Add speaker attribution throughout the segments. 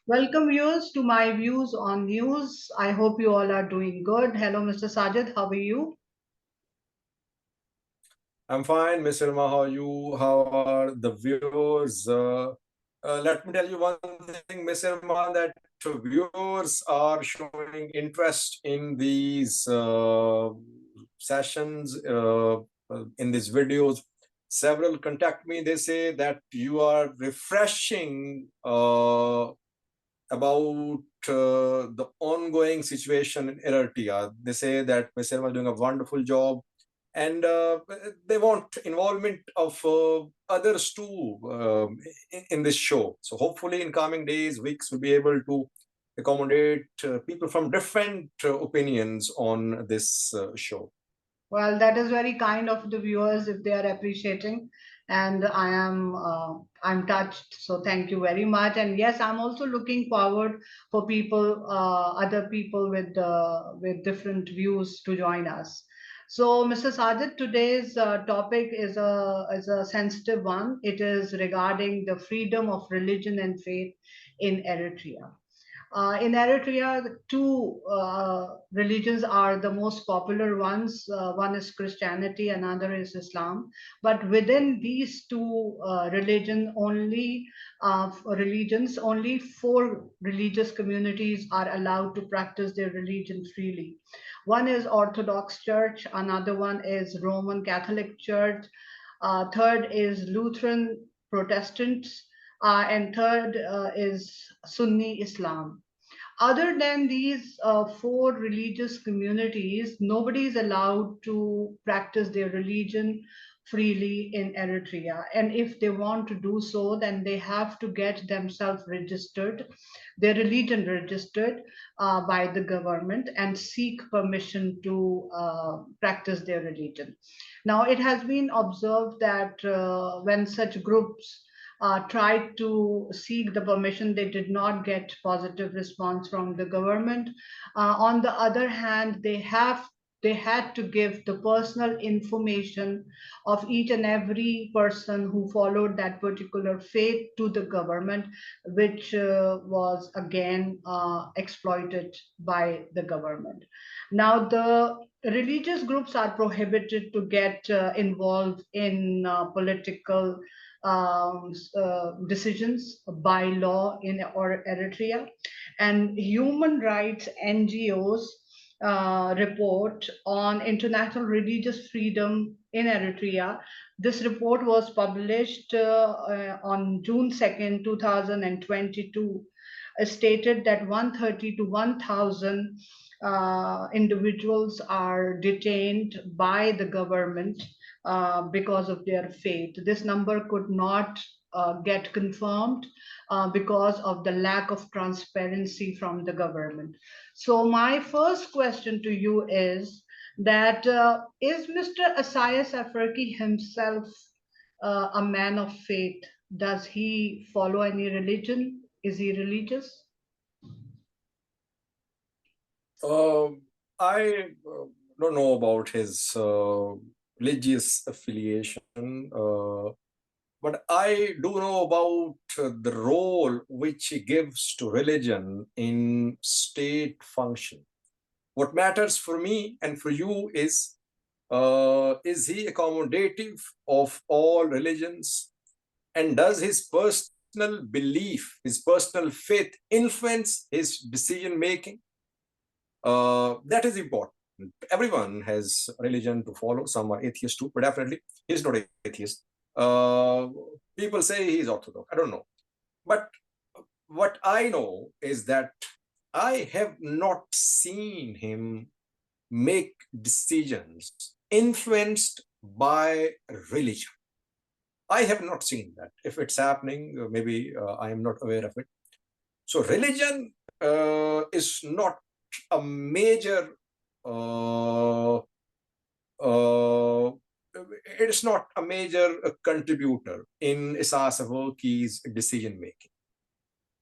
Speaker 1: Welcome viewers to my views on news. I hope you all are doing good. Hello, Mr. Sajid. How are you?
Speaker 2: I'm fine, Mr. Ma. How are you? How are the viewers? Let me tell you one thing, Mr. Ma, that viewers are showing interest in these sessions, in these videos. Several contact me. They say that you are refreshing about the ongoing situation in Eritrea. They say that Mr. Ma is doing a wonderful job and they want involvement of others too in this show. So hopefully in coming days, weeks, we'll be able to accommodate people from different opinions on this show.
Speaker 1: Well, that is very kind of the viewers if they are appreciating, and I'm touched. So thank you very much. And yes, I'm also looking forward for people, other people with different views to join us. So, Mr. Sajid, today's topic is a sensitive one. It is regarding the freedom of religion and faith in Eritrea. In Eritrea, the two religions are the most popular ones. One is Christianity, another is Islam. But within these two religions, only four religious communities are allowed to practice their religion freely. One is Orthodox Church, another one is Roman Catholic Church, third is Lutheran Protestants, and third is Sunni Islam. Other than these four religious communities, nobody is allowed to practice their religion freely in Eritrea. And if they want to do so, then they have to get themselves registered, their religion registered by the government, and seek permission to practice their religion. Now, it has been observed that when such groups tried to seek the permission, they did not get positive response from the government. On the other hand, they had to give the personal information of each and every person who followed that particular faith to the government, which was again exploited by the government. Now, the religious groups are prohibited to get involved in political decisions by law in or Eritrea, and human rights NGOs report on international religious freedom in Eritrea. This report was published on June 2nd, 2022, stated that 130 to 1,000 individuals are detained by the government because of their faith. This number could not get confirmed because of the lack of transparency from the government. So, my first question to you is that is Mr. Isaias Afwerki himself a man of faith? Does he follow any religion? Is he religious?
Speaker 2: Uh, I don't know about his religious affiliation. But I do know about the role which he gives to religion in state function. What matters for me and for you is he accommodative of all religions? And does his personal belief, his personal faith influence his decision making? That is important. Everyone has religion to follow. Some are atheists too, but definitely he's not atheist. Uh, People say he's orthodox. I don't know. But what I know is that I have not seen him make decisions influenced by religion. I have not seen that. If it's happening, maybe I am not aware of it. So religion is not a major uh, uh, it is not a major contributor in Isaias Afwerki's decision making.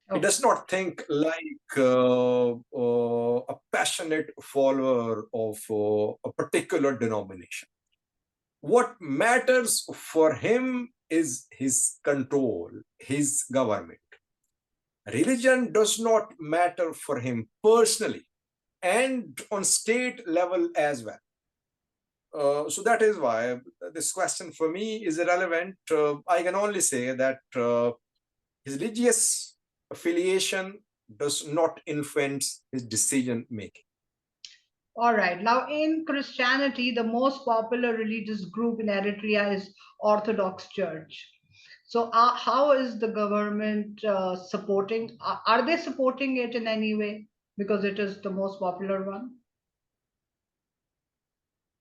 Speaker 2: He
Speaker 1: Okay.
Speaker 2: does not think like a passionate follower of a particular denomination. What matters for him is his control, his government. Religion does not matter for him personally and on state level as well. So that is why this question for me is irrelevant. I can only say that his religious affiliation does not influence his decision making.
Speaker 1: All right. Now, in Christianity, the most popular religious group in Eritrea is Orthodox Church. So, how is the government supporting? Are they supporting it in any way because it is the most popular one?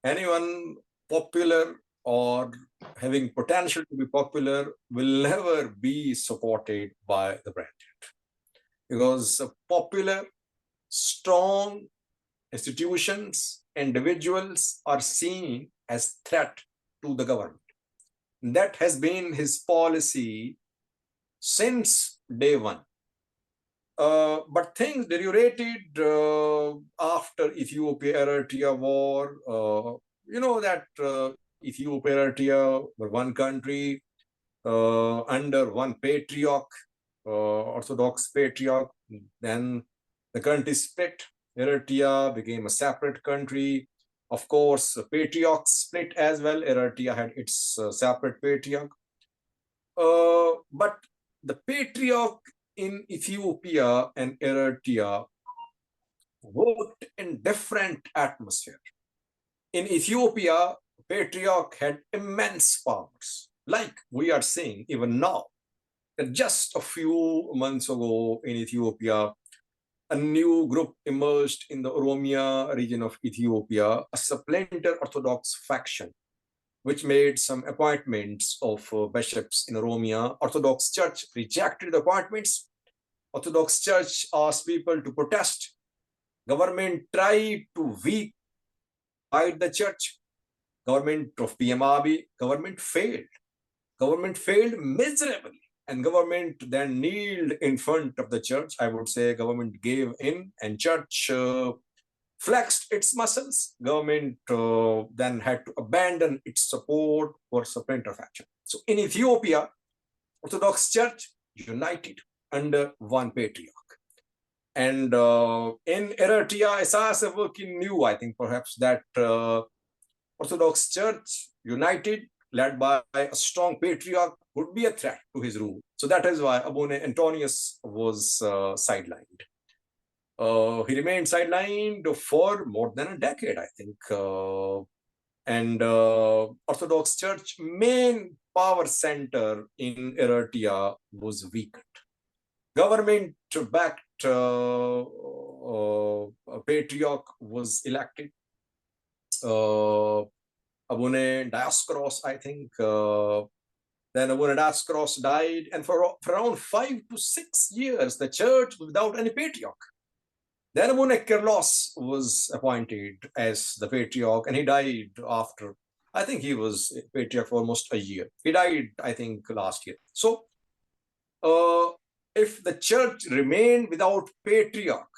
Speaker 2: Anyone popular or having potential to be popular will never be supported by the branded, because popular, strong institutions, individuals are seen as threat to the government. That has been his policy since day one. But things deteriorated after Ethiopia-Eritrea war. You know that Ethiopia-Eritrea were one country under one patriarch, Orthodox patriarch. Then the country split. Eritrea became a separate country. Of course, the patriarch split as well. Eritrea had its separate patriarch. But the patriarch in Ethiopia and Eritrea worked in different atmosphere. In Ethiopia, patriarch had immense powers, like we are seeing even now. Just a few months ago in Ethiopia, a new group emerged in the Oromia region of Ethiopia, a splinter Orthodox faction, which made some appointments of bishops in Oromia. Orthodox Church rejected the appointments. Orthodox Church asked people to protest. Government tried to weaken the church. Government of PM Abiy, government failed. Government failed miserably. And government then kneeled in front of the church. I would say government gave in and church flexed its muscles. Government then had to abandon its support for splinter faction. So in Ethiopia, Orthodox Church united under one patriarch. And in Eritrea, Isaiah Working knew, I think perhaps, that Orthodox Church united, led by a strong patriarch, would be a threat to his rule. So that is why Abune Antonius was sidelined. He remained sidelined for more than a decade, I think. And Orthodox Church main power center in Eritrea was weakened. Government-backed patriarch was elected. Abune Dioscoros, I think. Then Abune Dioscoros died, and for around 5 to 6 years, the church was without any patriarch. Then Abune Kirlos was appointed as the patriarch, and he died after, I think he was patriarch for almost a year. He died, I think, last year. So, if the church remained without patriarch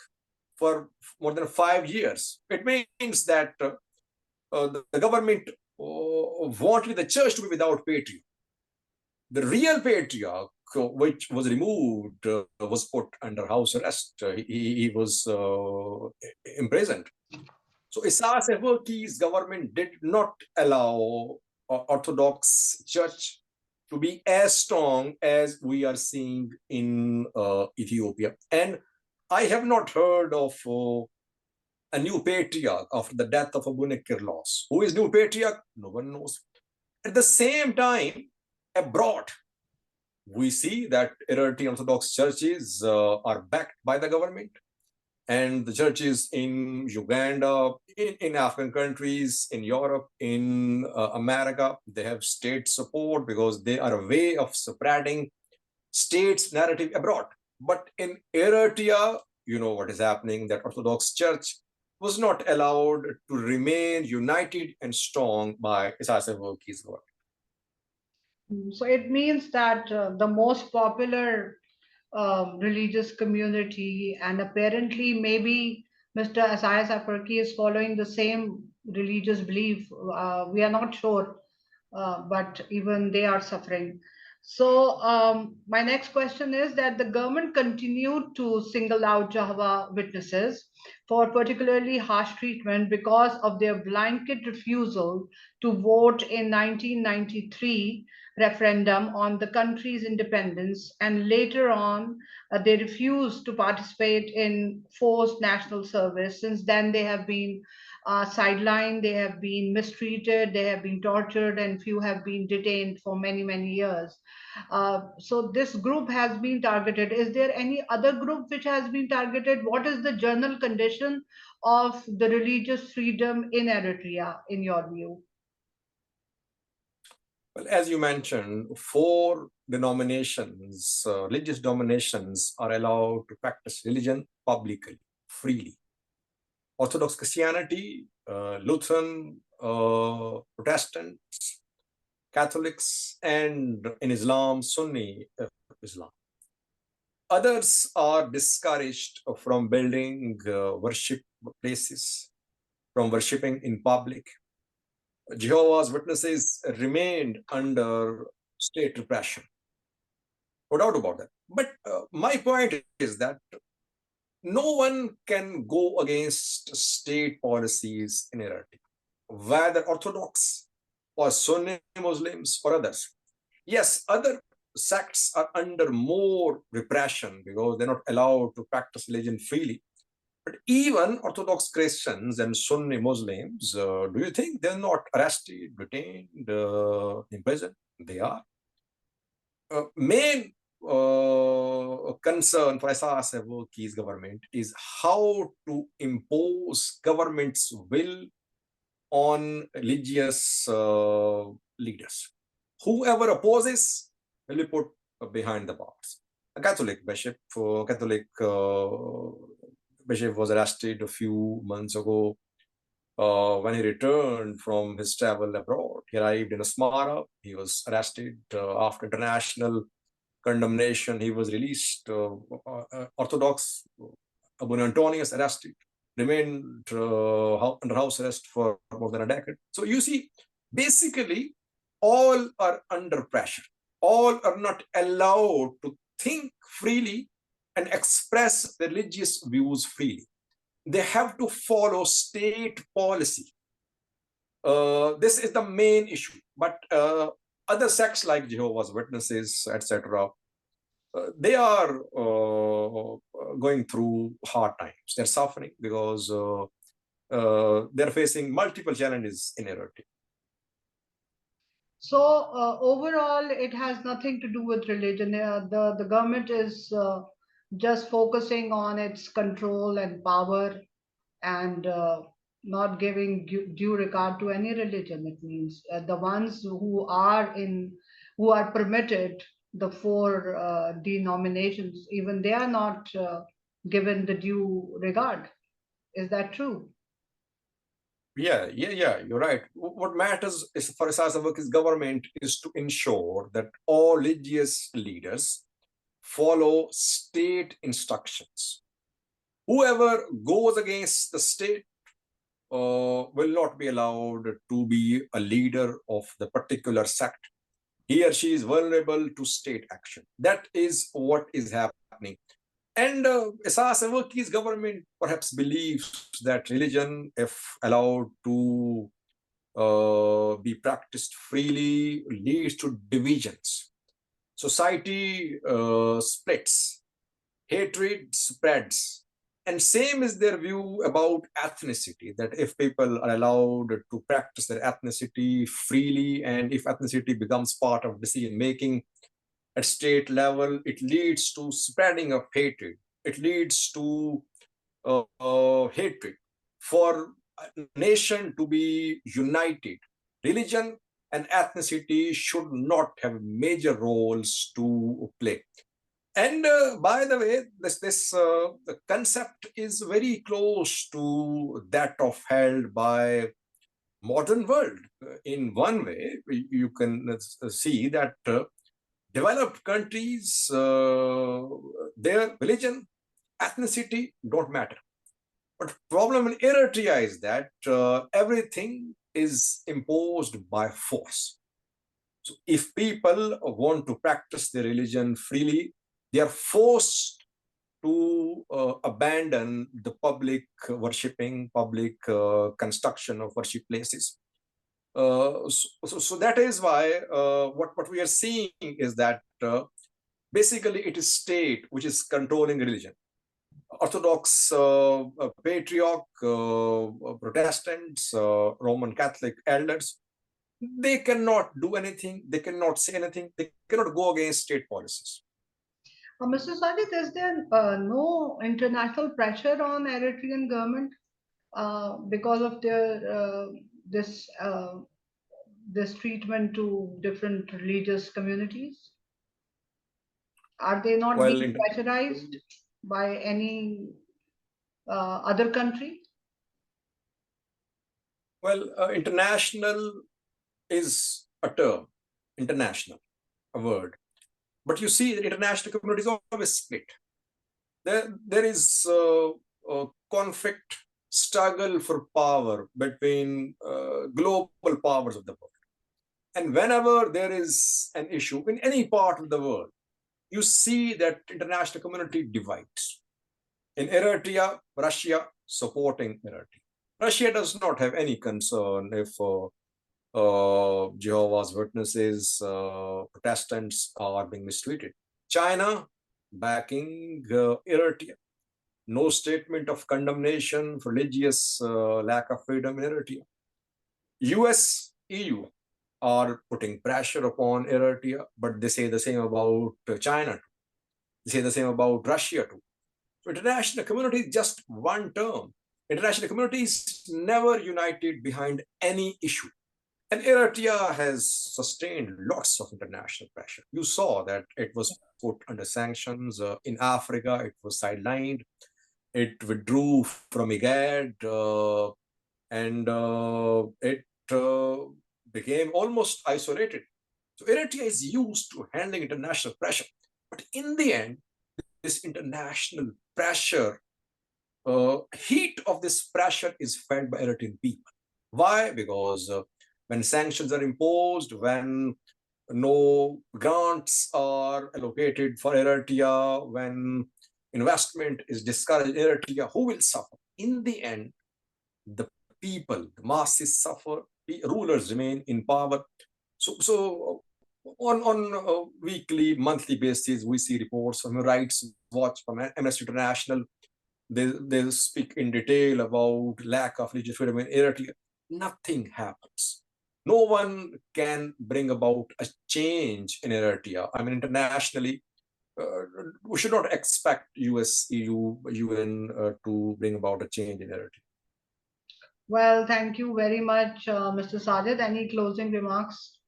Speaker 2: for more than 5 years, it means that the government wanted the church to be without patriarch. The real patriarch, which was removed, was put under house arrest. He was imprisoned. So Isaias Afwerki's government did not allow Orthodox Church to be as strong as we are seeing in Ethiopia. And I have not heard of a new patriarch after the death of Abune Kirlos. Who is new patriarch? No one knows. At the same time, abroad, we see that Eritrean Orthodox churches are backed by the government. And the churches in Uganda, in African countries, in Europe, in America, they have state support because they are a way of spreading state's narrative abroad. But in Eritrea, you know what is happening, that Orthodox Church was not allowed to remain united and strong by Isaias Afwerki's government.
Speaker 1: So it means that the most popular religious community, and apparently maybe Mr. Asayas Afwerki is following the same religious belief. We are not sure, but even they are suffering. So my next question is that the government continued to single out Jahwa witnesses for particularly harsh treatment because of their blanket refusal to vote in 1993 referendum on the country's independence, and later on they refused to participate in forced national service. Since then they have been sidelined, they have been mistreated, they have been tortured, and few have been detained for many, many years. So this group has been targeted. Is there any other group which has been targeted? What is the general condition of the religious freedom in Eritrea, in your view?
Speaker 2: Well, as you mentioned, four denominations, religious denominations, are allowed to practice religion publicly, freely. Orthodox Christianity, Lutheran, Protestants, Catholics, and in Islam, Sunni Islam. Others are discouraged from building worship places, from worshipping in public. Jehovah's Witnesses remained under state repression. No doubt about that. But my point is that no one can go against state policies in Eritrea, whether Orthodox or Sunni Muslims or others. Yes, other sects are under more repression because they're not allowed to practice religion freely. But even Orthodox Christians and Sunni Muslims, do you think they're not arrested, detained, imprisoned? They are. Main concern for Isaias Afwerki's government is how to impose government's will on religious leaders. Whoever opposes will be put behind the bars. A Catholic bishop, bishop was arrested a few months ago when he returned from his travel abroad. He arrived in Asmara. He was arrested after international condemnation. He was released. Orthodox Abu Antonius arrested, remained under house arrest for more than a decade. So you see, basically, all are under pressure. All are not allowed to think freely and express religious views freely. They have to follow state policy. This is the main issue. But other sects like Jehovah's Witnesses, etc., they are going through hard times. They're suffering because they're facing multiple challenges in Eritrea.
Speaker 1: So overall, it has nothing to do with religion. The government is just focusing on its control and power, and not giving due regard to any religion. It means the ones who are permitted, the four denominations, even they are not given the due regard. Is that true?
Speaker 2: Yeah, you're right. What matters is for Isaias Afwerki's government is to ensure that all religious leaders follow state instructions. Whoever goes against the state will not be allowed to be a leader of the particular sect. He or she is vulnerable to state action. That is what is happening. And Isaias Afwerki's government perhaps believes that religion, if allowed to be practiced freely, leads to divisions. Society splits, hatred spreads. And same is their view about ethnicity, that if people are allowed to practice their ethnicity freely, and if ethnicity becomes part of decision making at state level, it leads to spreading of hatred. It leads to hatred. For a nation to be united, religion and ethnicity should not have major roles to play. And by the way, this the concept is very close to that of held by modern world. In one way, you can see that developed countries, their religion, ethnicity don't matter. But problem in Eritrea is that everything is imposed by force. So if people want to practice their religion freely, they are forced to abandon the public worshipping, public construction of worship places. So that is why what we are seeing is that basically it is state which is controlling religion. Orthodox patriarch, Protestants, Roman Catholic elders, they cannot do anything, they cannot say anything, they cannot go against state policies.
Speaker 1: Mr. Sajid, is there no international pressure on Eritrean government because of their this this treatment to different religious communities? Are they not
Speaker 2: Well,
Speaker 1: being pressurized by any other country?
Speaker 2: international is a term, international, a word. But you see, the international community is always split. There is a conflict, struggle for power between global powers of the world. And whenever there is an issue in any part of the world, you see that international community divides. In Eritrea, Russia supporting Eritrea. Russia does not have any concern if Jehovah's Witnesses, Protestants are being mistreated. China backing Eritrea. No statement of condemnation for religious lack of freedom in Eritrea. US, EU are putting pressure upon Eritrea, but they say the same about China. They say the same about Russia too. So international community is just one term. International community is never united behind any issue. And Eritrea has sustained lots of international pressure. You saw that it was put under sanctions. In Africa, it was sidelined. It withdrew from IGAD, and it became almost isolated. So Eritrea is used to handling international pressure. But in the end, this international pressure, heat of this pressure is felt by Eritrean people. Why? Because when sanctions are imposed, when no grants are allocated for Eritrea, when investment is discouraged in Eritrea, who will suffer? In the end, the people, the masses suffer, rulers remain in power. So on a weekly, monthly basis, we see reports from Human Rights Watch, from Amnesty International. They speak in detail about lack of religious freedom in Eritrea. Nothing happens. No one can bring about a change in Eritrea. I mean, internationally, we should not expect US, EU, UN to bring about a change in Eritrea.
Speaker 1: Well, thank you very much, Mr. Sajid. Any closing remarks?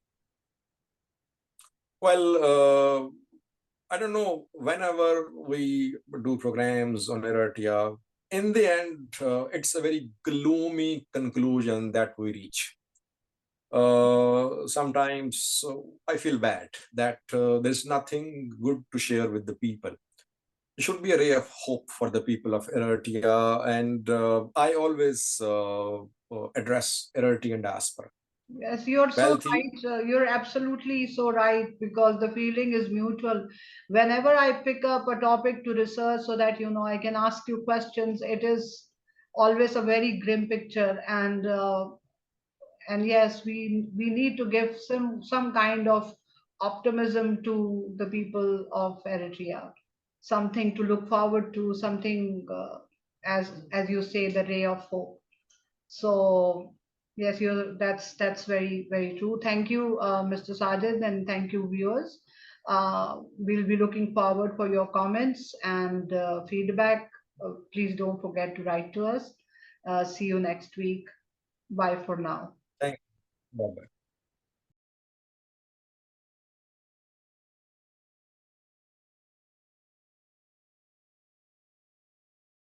Speaker 2: Well, I don't know, whenever we do programs on Eritrea, in the end, it's a very gloomy conclusion that we reach. Sometimes I feel bad that there's nothing good to share with the people. There should be a ray of hope for the people of Eritrea, and I always address Eritrean diaspora.
Speaker 1: Yes, you're so
Speaker 2: Wealthy,
Speaker 1: right. You're absolutely so right because the feeling is mutual. Whenever I pick up a topic to research so that I can ask you questions, it is always a very grim picture. And yes, we need to give some kind of optimism to the people of Eritrea, something to look forward to, something as you say, the ray of hope. So yes, that's very very true. Thank you, Mr. Sajid, and thank you, viewers. We'll be looking forward for your comments and feedback. Please don't forget to write to us. See you next week. Bye for now.
Speaker 2: thank you. Bye-bye.